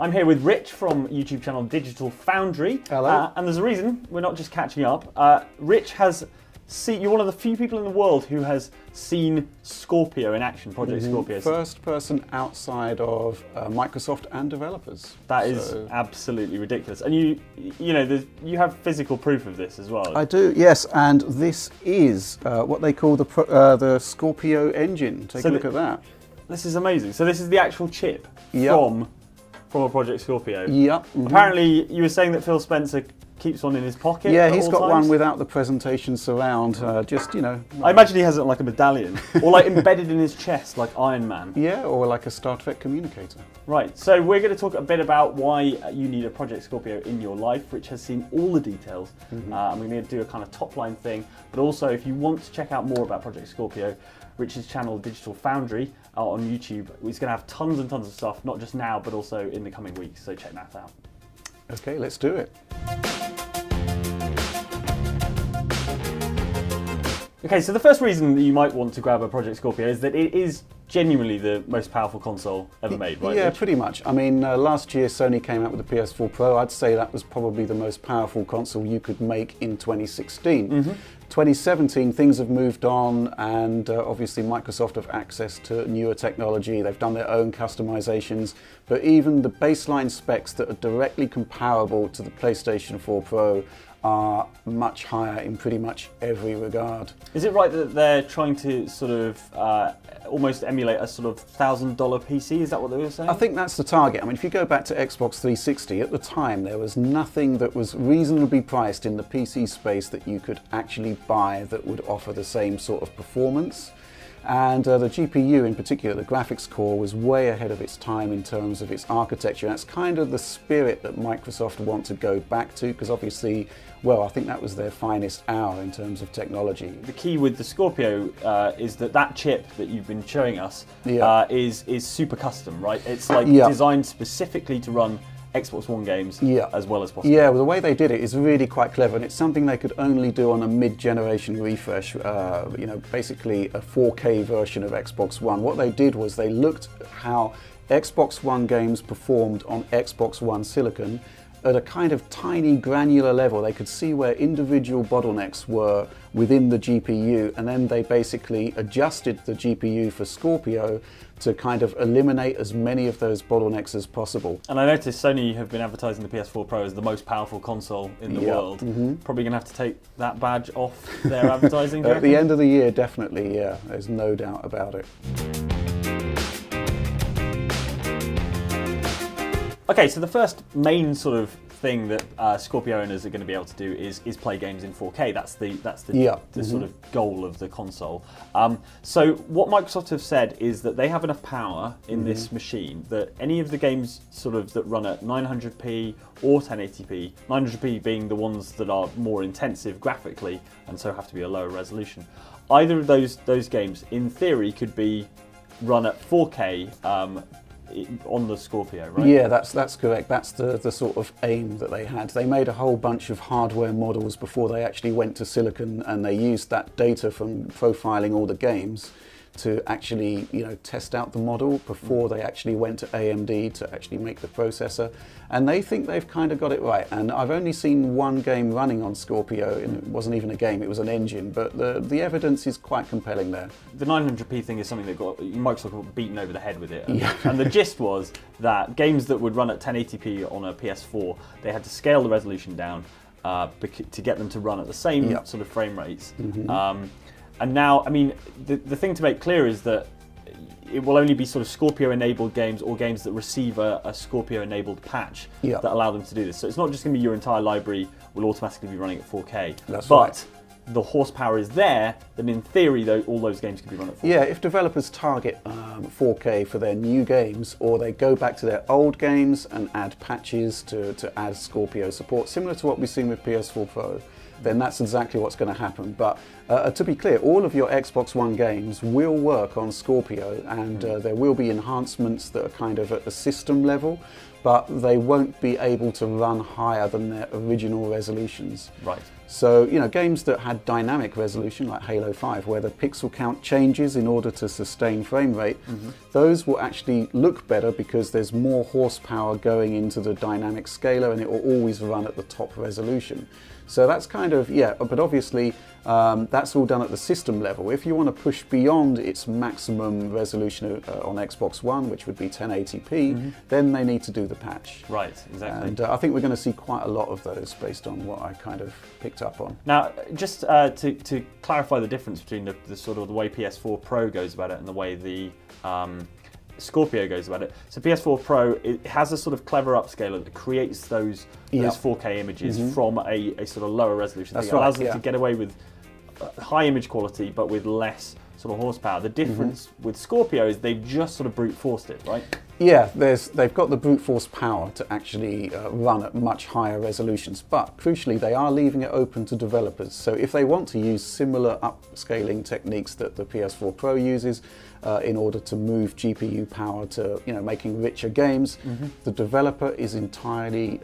I'm here with Rich from YouTube channel Digital Foundry. Hello. And there's a reason we're not just catching up. Rich has you're one of the few people in the world who has seen Scorpio in action, Project Scorpio. First person outside of Microsoft and developers. That is absolutely ridiculous. And you have physical proof of this as well. I do, yes. And this is what they call the Scorpio engine. Take a look at that. This is amazing. So this is the actual chip from a Project Scorpio. Yep. Apparently, you were saying that Phil Spencer keeps one in his pocket. Yeah, he's got times. one without the presentation surround. Just I imagine he has it like a medallion, or like embedded in his chest, like Iron Man. Yeah, or like a Star Trek communicator. Right. So we're going to talk a bit about why you need a Project Scorpio in your life. Rich has seen all the details, and we're going to do a kind of top line thing. But also, if you want to check out more about Project Scorpio, Rich's channel Digital Foundry on YouTube, he's going to have tons and tons of stuff, not just now, but also in the coming weeks. So check that out. Okay, let's do it. Okay, so the first reason that you might want to grab a Project Scorpio is that it is genuinely the most powerful console ever made, right? Yeah, Rich? pretty much. I mean, last year Sony came out with the PS4 Pro. I'd say that was probably the most powerful console you could make in 2016. 2017, things have moved on, and obviously Microsoft have access to newer technology. They've done their own customizations, but even the baseline specs that are directly comparable to the PlayStation 4 Pro are much higher in pretty much every regard. Is it right that they're trying to sort of almost emulate a sort of $1,000 PC? Is that what they were saying? I think that's the target. I mean, if you go back to Xbox 360, at the time there was nothing that was reasonably priced in the PC space that you could actually buy that would offer the same sort of performance. And the GPU in particular, the graphics core, was way ahead of its time in terms of its architecture. That's kind of the spirit that Microsoft want to go back to, because obviously, well, I think that was their finest hour in terms of technology. The key with the Scorpio is that chip that you've been showing us is super custom, right? It's like designed specifically to run Xbox One games as well as possible. Yeah, well, the way they did it is really quite clever, and it's something they could only do on a mid-generation refresh, basically a 4K version of Xbox One. What they did was they looked at how Xbox One games performed on Xbox One silicon at a kind of tiny granular level. They could see where individual bottlenecks were within the GPU, and then they basically adjusted the GPU for Scorpio to kind of eliminate as many of those bottlenecks as possible. And I noticed Sony have been advertising the PS4 Pro as the most powerful console in the world. Probably going to have to take that badge off their advertising. At the end of the year, definitely, yeah. There's no doubt about it. Okay, so the first main sort of thing that Scorpio owners are going to be able to do is play games in 4K. That's the sort of goal of the console. So what Microsoft have said is that they have enough power in this machine that any of the games sort of that run at 900p or 1080p, 900p being the ones that are more intensive graphically and so have to be a lower resolution, either of those games in theory could be run at 4K on the Scorpio, right? Yeah, that's correct. That's the sort of aim that they had. They made a whole bunch of hardware models before they actually went to silicon, and they used that data from profiling all the games to actually, test out the model before they actually went to AMD to actually make the processor. And they think they've kind of got it right. And I've only seen one game running on Scorpio, and it wasn't even a game, it was an engine, but the evidence is quite compelling there. The 900p thing is something that Microsoft got beaten over the head with it. And the gist was that games that would run at 1080p on a PS4, they had to scale the resolution down to get them to run at the same sort of frame rates. And now, I mean, the thing to make clear is that it will only be sort of Scorpio-enabled games or games that receive a Scorpio-enabled patch that allow them to do this. So it's not just going to be your entire library will automatically be running at 4K. That's but right. The horsepower is there, then in theory, all those games could be run at 4K. Yeah, if developers target 4K for their new games, or they go back to their old games and add patches to add Scorpio support, similar to what we've seen with PS4 Pro, then that's exactly what's going to happen. But to be clear, all of your Xbox One games will work on Scorpio, and there will be enhancements that are kind of at the system level, but they won't be able to run higher than their original resolutions. Right. So, you know, games that had dynamic resolution like Halo 5, where the pixel count changes in order to sustain frame rate, those will actually look better because there's more horsepower going into the dynamic scaler and it will always run at the top resolution. So that's kind of, yeah, but obviously that's all done at the system level. If you want to push beyond its maximum resolution on Xbox One, which would be 1080p, then they need to do the patch. Right, exactly. And I think we're going to see quite a lot of those based on what I kind of picked up on. Now, just to clarify the difference between the sort of the way PS4 Pro goes about it and the way the Scorpio goes about it. So PS4 Pro, it has a sort of clever upscaler that creates those 4K images from a sort of lower resolution. That's thing. It allows them to get away with high image quality but with less sort of horsepower. The difference with Scorpio is they've just sort of brute forced it, right? Yeah, they've got the brute force power to actually run at much higher resolutions, but crucially they are leaving it open to developers. So if they want to use similar upscaling techniques that the PS4 Pro uses in order to move GPU power to, you know, making richer games, the developer is entirely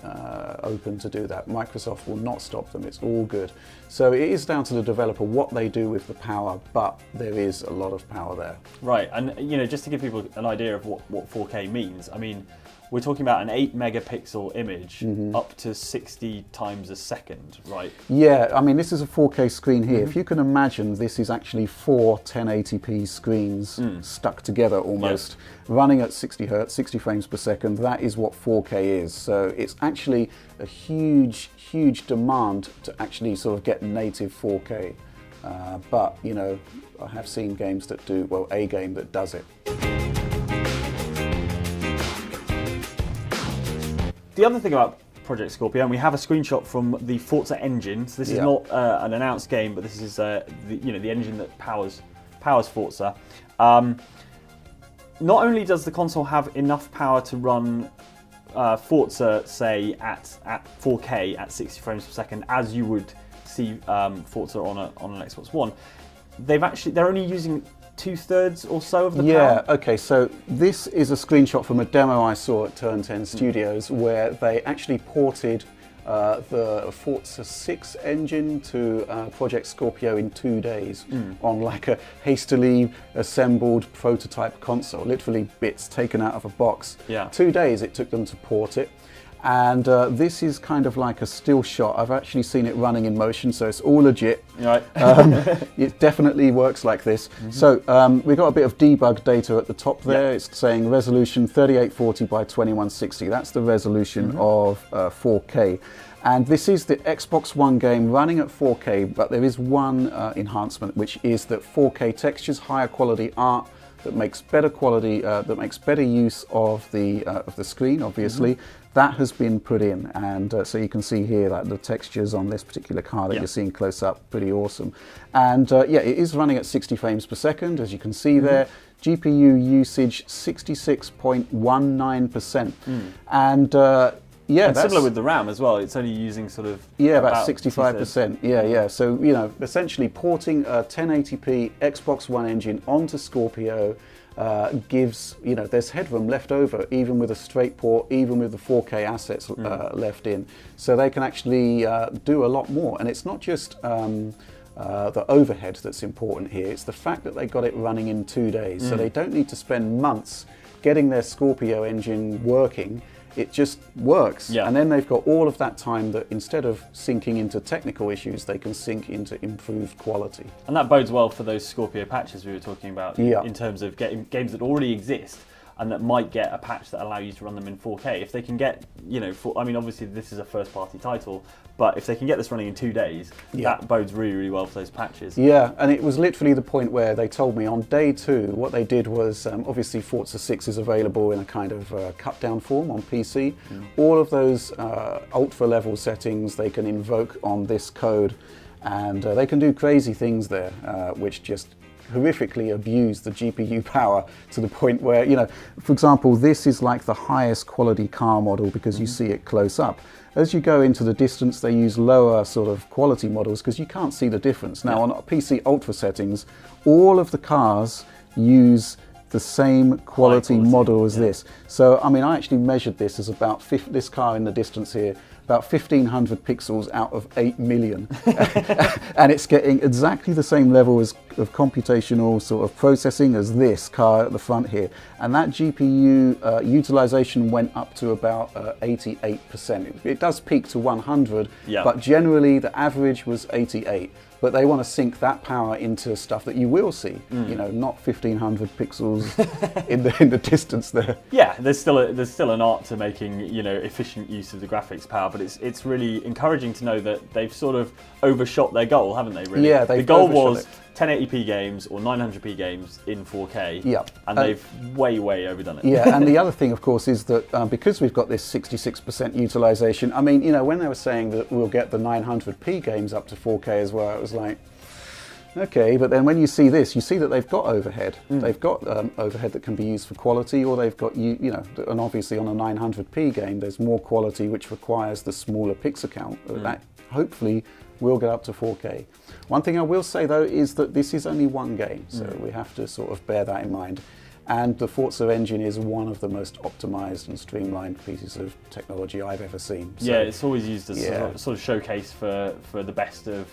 open to do that. Microsoft will not stop them. It's all good. So it is down to the developer what they do with the power, but there is a lot of power there. Right, and you know, just to give people an idea of what 4K means, I mean, we're talking about an 8 megapixel image up to 60 times a second, right? Yeah, I mean, this is a 4K screen here. If you can imagine, this is actually 4 1080p screens stuck together almost, running at 60 hertz, 60 frames per second. That is what 4K is. So it's actually a huge, huge demand to actually sort of get native 4K. But, you know, I have seen games that do, well, a game that does it. The other thing about Project Scorpio, and we have a screenshot from the Forza engine. So this is not an announced game, but this is the engine that powers Forza. Not only does the console have enough power to run Forza, say at 4K at 60 frames per second, as you would see Forza on an Xbox One, they're only using 2/3 or so of the power. Yeah, okay, so this is a screenshot from a demo I saw at Turn 10 Studios where they actually ported the Forza 6 engine to Project Scorpio in 2 days on like a hastily assembled prototype console, literally bits taken out of a box. 2 days it took them to port it. And this is kind of like a still shot. I've actually seen it running in motion, so it's all legit. Right. It definitely works like this. So we've got a bit of debug data at the top there. It's saying resolution 3840 by 2160. That's the resolution of 4K. And this is the Xbox One game running at 4K, but there is one enhancement, which is that 4K textures, higher quality art, that makes better quality, that makes better use of the screen, obviously. That has been put in, and so you can see here that the textures on this particular car that you're seeing close up, pretty awesome. And yeah, it is running at 60 frames per second, as you can see there. GPU usage 66.19%. And yeah, that's similar with the RAM as well. It's only using sort of about 65%. Yeah. So you know, essentially porting a 1080p Xbox One engine onto Scorpio gives, you know, there's headroom left over, even with a straight port, even with the 4K assets left in. So they can actually do a lot more. And it's not just the overhead that's important here. It's the fact that they got it running in 2 days. So they don't need to spend months getting their Scorpio engine working. It just works. And then they've got all of that time that instead of sinking into technical issues, they can sink into improved quality. And that bodes well for those Scorpio patches we were talking about in terms of getting games that already exist and that might get a patch that allow you to run them in 4K. If they can get, you know, I mean, obviously this is a first-party title, but if they can get this running in 2 days, that bodes really, really well for those patches. Yeah, and it was literally the point where they told me on day 2, what they did was, obviously Forza 6 is available in a kind of cut-down form on PC. All of those ultra-level settings they can invoke on this code, and they can do crazy things there, which just horrifically abuse the GPU power to the point where, you know, for example, this is like the highest quality car model because you see it close up. As you go into the distance, they use lower sort of quality models because you can't see the difference. Now on PC Ultra settings, all of the cars use the same quality model as this. So, I mean, I actually measured this as about this car in the distance here, about 1,500 pixels out of 8 million. And it's getting exactly the same level of computational sort of processing as this car at the front here. And that GPU utilization went up to about 88%. It does peak to 100, but generally the average was 88. But they want to sink that power into stuff that you will see, you know, not 1,500 pixels in the distance there. Yeah, there's still an art to making, you know, efficient use of the graphics power, but it's really encouraging to know that they've sort of overshot their goal, haven't they? Really? Yeah, the goal was 1080p games or 900p games in 4K, and they've way overdone it. Yeah, and the other thing, of course, is that because we've got this 66% utilization, I mean, you know, when they were saying that we'll get the 900p games up to 4K as well, it was like, okay, but then when you see this, you see that they've got overhead. They've got overhead that can be used for quality, or they've got, you know, and obviously on a 900p game, there's more quality which requires the smaller pixel count. That hopefully will get up to 4K. One thing I will say though is that this is only one game, so we have to sort of bear that in mind. And the Forza engine is one of the most optimized and streamlined pieces of technology I've ever seen. So, yeah, it's always used as a sort of showcase for the best of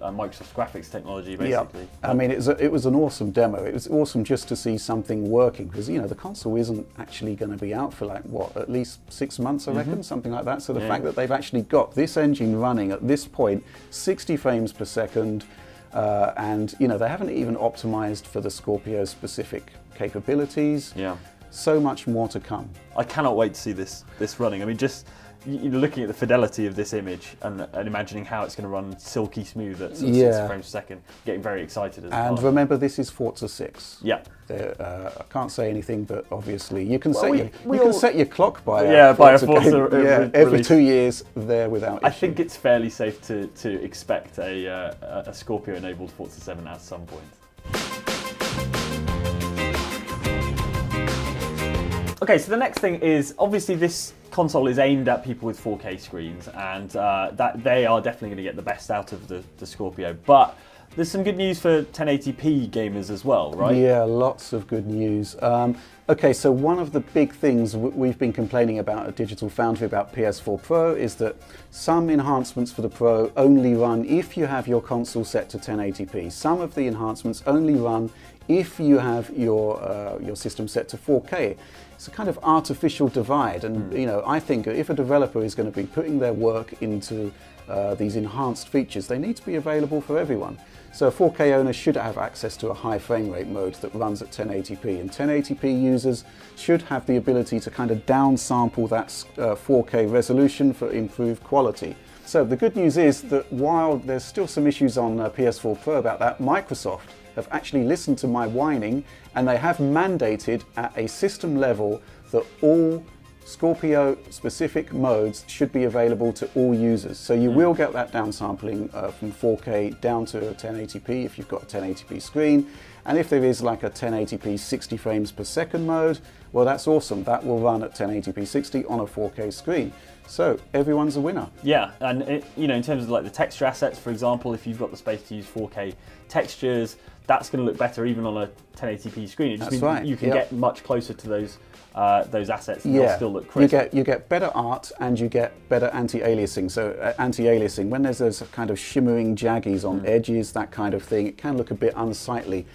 Microsoft's graphics technology, basically. Yeah. I mean, it was an awesome demo. It was awesome just to see something working, because, you know, the console isn't actually going to be out for, like, what, at least 6 months, I reckon, something like that. So the fact that they've actually got this engine running at this point, 60 frames per second, and, you know, they haven't even optimized for the Scorpio specific capabilities. Yeah. So much more to come. I cannot wait to see this running. I mean, just looking at the fidelity of this image and imagining how it's going to run silky smooth at sort of 60 frames per second, getting very excited as well. And remember, this is Forza 6. Yeah. I can't say anything, but obviously you can set your clock by a Forza every 2 years there without issue. I think it's fairly safe to expect a Scorpio-enabled Forza 7 at some point. Okay, so the next thing is, obviously this console is aimed at people with 4K screens, and that they are definitely going to get the best out of the Scorpio, but there's some good news for 1080p gamers as well, right? Yeah, lots of good news. Okay, so one of the big things we've been complaining about at Digital Foundry about PS4 Pro is that some enhancements for the Pro only run if you have your console set to 1080p. Some of the enhancements only run if you have your system set to 4K. It's a kind of artificial divide, and you know, I think if a developer is going to be putting their work into these enhanced features, they need to be available for everyone. So a 4K owner should have access to a high frame rate mode that runs at 1080p, and 1080p users should have the ability to kind of downsample that 4K resolution for improved quality. So the good news is that while there's still some issues on PS4 Pro about that, Microsoft have actually listened to my whining, and they have mandated at a system level that all Scorpio specific modes should be available to all users. So you will get that downsampling from 4K down to 1080p if you've got a 1080p screen. And if there is like a 1080p 60 frames per second mode, well, that's awesome. That will run at 1080p 60 on a 4K screen. So everyone's a winner. Yeah, and you know, in terms of like the texture assets, for example, if you've got the space to use 4K textures, that's going to look better even on a 1080p screen. It just means you can get much closer to those assets and they'll still look crisp. You get better art and you get better anti-aliasing. So anti-aliasing, when there's those kind of shimmering jaggies on edges, that kind of thing, it can look a bit unsightly.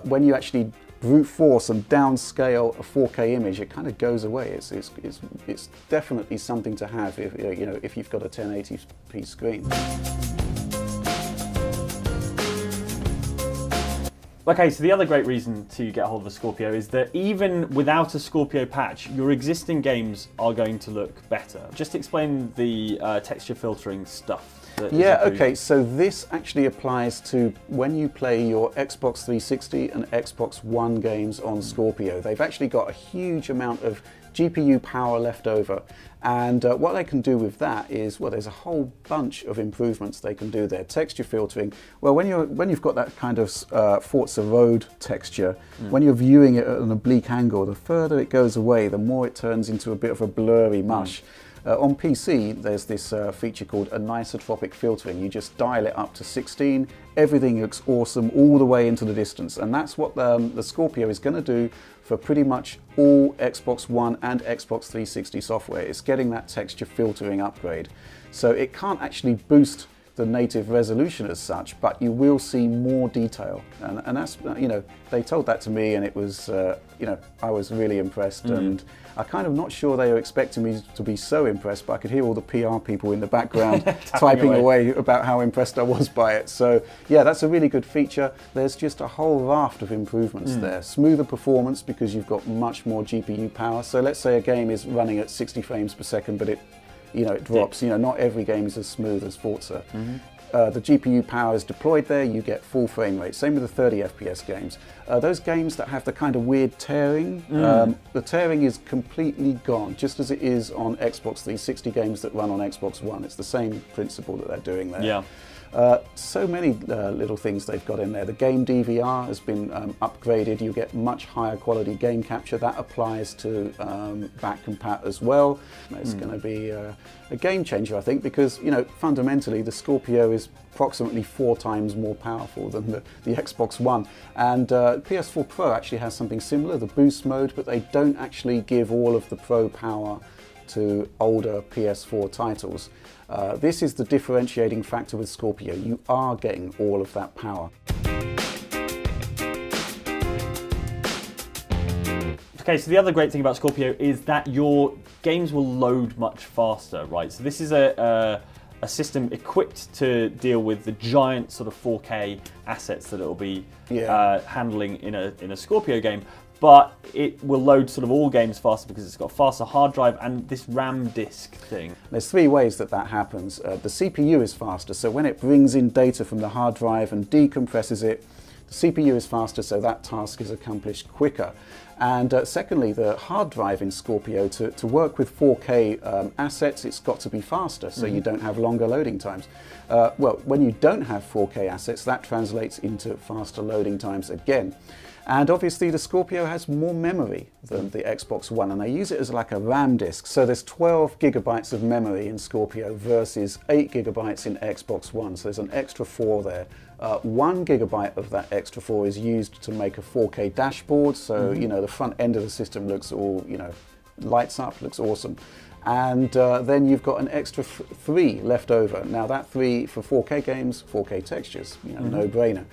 When you actually brute force and downscale a 4K image, it kind of goes away. It's definitely something to have if you've got a 1080p screen. Okay, so the other great reason to get hold of a Scorpio is that even without a Scorpio patch, your existing games are going to look better. Just explain the texture filtering stuff. Yeah, okay, so this actually applies to when you play your Xbox 360 and Xbox One games on Scorpio. They've actually got a huge amount of GPU power left over, And what they can do with that is, well, there's a whole bunch of improvements they can do there. Texture filtering. Well, when you've got that kind of Forza Road texture, when you're viewing it at an oblique angle, the further it goes away, the more it turns into a bit of a blurry mush. On PC, there's this feature called anisotropic filtering. You just dial it up to 16. Everything looks awesome all the way into the distance, and that's what the Scorpio is going to do for pretty much all Xbox One and Xbox 360 software. It's getting that texture filtering upgrade. So it can't actually boost the native resolution as such, but you will see more detail. And that's, you know, they told that to me, and it was, you know, I was really impressed. And I'm kind of not sure they were expecting me to be so impressed, but I could hear all the PR people in the background typing away about how impressed I was by it. So yeah, that's a really good feature. There's just a whole raft of improvements there. Smoother performance because you've got much more GPU power. So let's say a game is running at 60 frames per second, but it drops. You know, not every game is as smooth as Forza. The GPU power is deployed there, you get full frame rate. Same with the 30 FPS games. Those games that have the kind of weird tearing, the tearing is completely gone, just as it is on Xbox 360 games that run on Xbox One. It's the same principle that they're doing there. Yeah. So many little things they've got in there. The game DVR has been upgraded. You get much higher quality game capture. That applies to back compat as well. It's going to be a game changer, I think, because, you know, fundamentally the Scorpio is approximately 4 times more powerful than the Xbox One. And PS4 Pro actually has something similar, the boost mode, but they don't actually give all of the Pro power to older PS4 titles. This is the differentiating factor with Scorpio. You are getting all of that power. Okay, so the other great thing about Scorpio is that your games will load much faster, right? So this is a system equipped to deal with the giant sort of 4K assets that it'll be handling in a Scorpio game. But it will load sort of all games faster because it's got a faster hard drive and this RAM disk thing. There's 3 ways that that happens. The CPU is faster, so when it brings in data from the hard drive and decompresses it, the CPU is faster, so that task is accomplished quicker. And secondly, the hard drive in Scorpio, to work with 4K assets, it's got to be faster, so you don't have longer loading times. Well, when you don't have 4K assets, that translates into faster loading times again. And obviously the Scorpio has more memory than the Xbox One, and they use it as like a RAM disk. So there's 12 gigabytes of memory in Scorpio versus 8 gigabytes in Xbox One. So there's an extra 4 there. 1 gigabyte of that extra 4 is used to make a 4K dashboard. So, you know, the front end of the system looks all, you know, lights up, looks awesome. And then you've got an extra 3 left over. Now that 3 for 4K games, 4K textures, you know, no-brainer.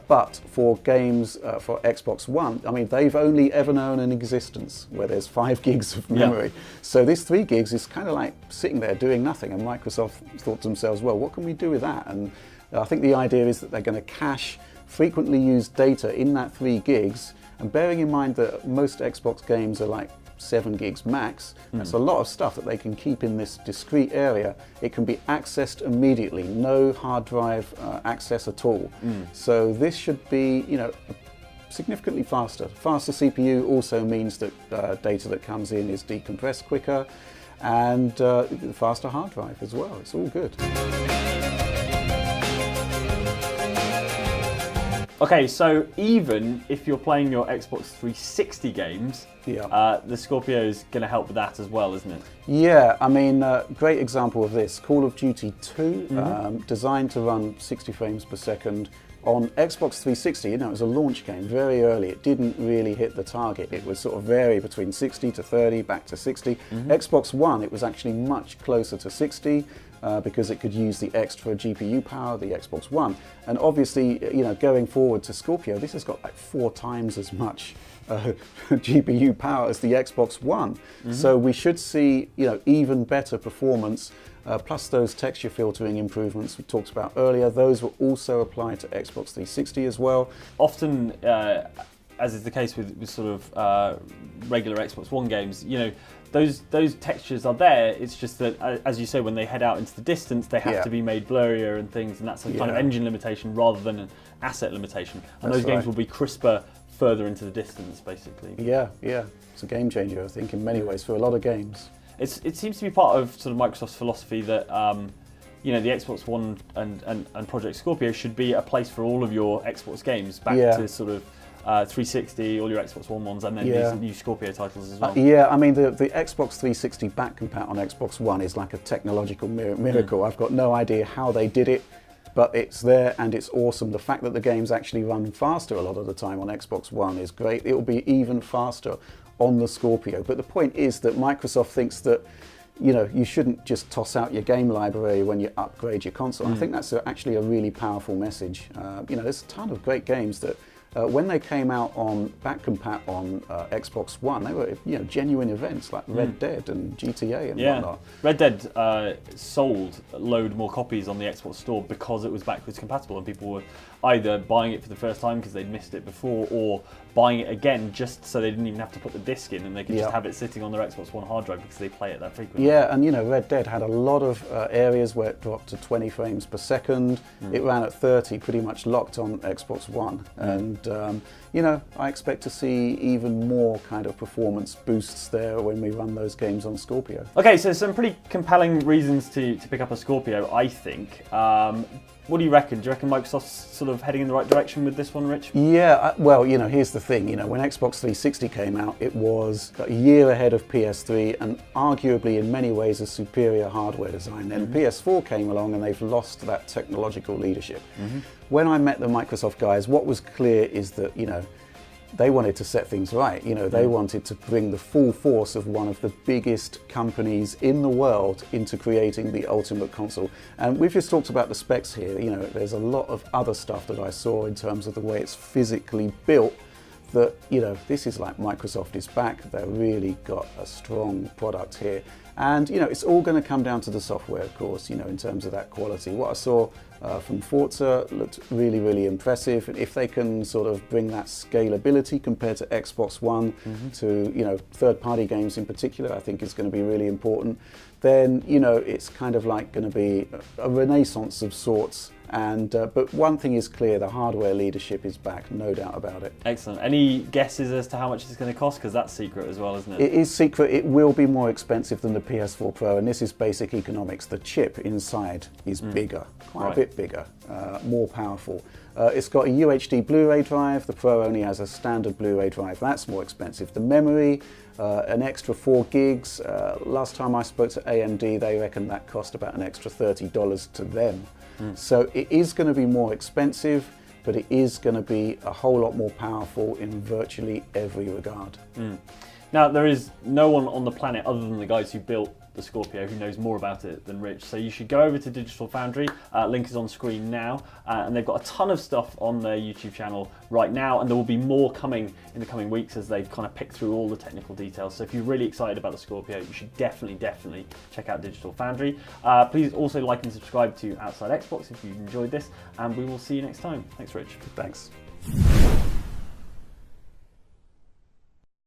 But for games for Xbox One, I mean, they've only ever known an existence where there's 5 gigs of memory. So this 3 gigs is kind of like sitting there doing nothing, and Microsoft thought to themselves, well, what can we do with that? And I think the idea is that they're going to cache frequently used data in that 3 gigs, and bearing in mind that most Xbox games are like 7 gigs max, that's a lot of stuff that they can keep in this discrete area. It can be accessed immediately, no hard drive access at all. So this should be, you know, significantly faster. Faster CPU also means that data that comes in is decompressed quicker, and faster hard drive as well. It's all good. Okay, so even if you're playing your Xbox 360 games, the Scorpio is going to help with that as well, isn't it? Yeah, I mean, great example of this, Call of Duty 2, designed to run 60 frames per second. On Xbox 360, you know, it was a launch game very early. It didn't really hit the target. It was sort of vary between 60 to 30, back to 60. Xbox One, it was actually much closer to 60. Because it could use the extra GPU power, the Xbox One. And obviously, you know, going forward to Scorpio, this has got like 4 times as much GPU power as the Xbox One. So we should see, you know, even better performance, plus those texture filtering improvements we talked about earlier. Those will also apply to Xbox 360 as well. Often, as is the case with sort of regular Xbox One games, you know, those textures are there. It's just that, as you say, when they head out into the distance, they have to be made blurrier and things, and that's a kind of engine limitation rather than an asset limitation. And those games will be crisper further into the distance, basically. Yeah, it's a game changer, I think, in many ways for a lot of games. it seems to be part of sort of Microsoft's philosophy that you know, the Xbox One and Project Scorpio should be a place for all of your Xbox games, back to sort of 360, all your Xbox One ones, and then these new Scorpio titles as well. Yeah, I mean, the Xbox 360 back compat on Xbox One is like a technological miracle. I've got no idea how they did it, but it's there and it's awesome. The fact that the games actually run faster a lot of the time on Xbox One is great. It will be even faster on the Scorpio. But the point is that Microsoft thinks that, you know, you shouldn't just toss out your game library when you upgrade your console. I think that's actually a really powerful message. You know, there's a ton of great games that when they came out on back compat on Xbox One, they were, you know, genuine events like Red Dead and GTA and whatnot. Red Dead sold a load more copies on the Xbox Store because it was backwards compatible, and people were either buying it for the first time because they'd missed it before, or buying it again just so they didn't even have to put the disc in and they could just have it sitting on their Xbox One hard drive because they play it that frequently. Yeah, and you know, Red Dead had a lot of areas where it dropped to 20 frames per second. It ran at 30, pretty much locked on Xbox One. And you know, I expect to see even more kind of performance boosts there when we run those games on Scorpio. Okay, so some pretty compelling reasons to pick up a Scorpio, I think. What do you reckon? Do you reckon Microsoft's sort of heading in the right direction with this one, Rich? Yeah, well, you know, here's the thing. You know, when Xbox 360 came out, it was a year ahead of PS3 and arguably in many ways a superior hardware design. Then PS4 came along and they've lost that technological leadership. When I met the Microsoft guys, what was clear is that, you know, they wanted to set things right. You know, they wanted to bring the full force of one of the biggest companies in the world into creating the ultimate console. And we've just talked about the specs here. You know, there's a lot of other stuff that I saw in terms of the way it's physically built that, you know, this is like Microsoft is back. They've really got a strong product here. And, you know, it's all going to come down to the software, of course, you know, in terms of that quality. What I saw from Forza looked really, really impressive. If they can sort of bring that scalability compared to Xbox One to, you know, third-party games in particular, I think is going to be really important. Then, you know, it's kind of like going to be a renaissance of sorts. And but one thing is clear, the hardware leadership is back, no doubt about it. Excellent. Any guesses as to how much it's going to cost? Because that's secret as well, isn't it? It is secret. It will be more expensive than the PS4 Pro, and this is basic economics. The chip inside is bigger, quite a bit bigger, more powerful. It's got a UHD Blu-ray drive. The Pro only has a standard Blu-ray drive. That's more expensive. The memory, an extra 4 gigs. Last time I spoke to AMD, they reckon that cost about an extra $30 to them. So it is going to be more expensive, but it is going to be a whole lot more powerful in virtually every regard. Now, there is no one on the planet other than the guys who built the Scorpio who knows more about it than Rich. So you should go over to Digital Foundry. Link is on screen now. And they've got a ton of stuff on their YouTube channel right now. And there will be more coming in the coming weeks as they kind of pick through all the technical details. So if you're really excited about the Scorpio, you should definitely check out Digital Foundry. Please also like and subscribe to Outside Xbox if you've enjoyed this. And we will see you next time. Thanks, Rich. Thanks.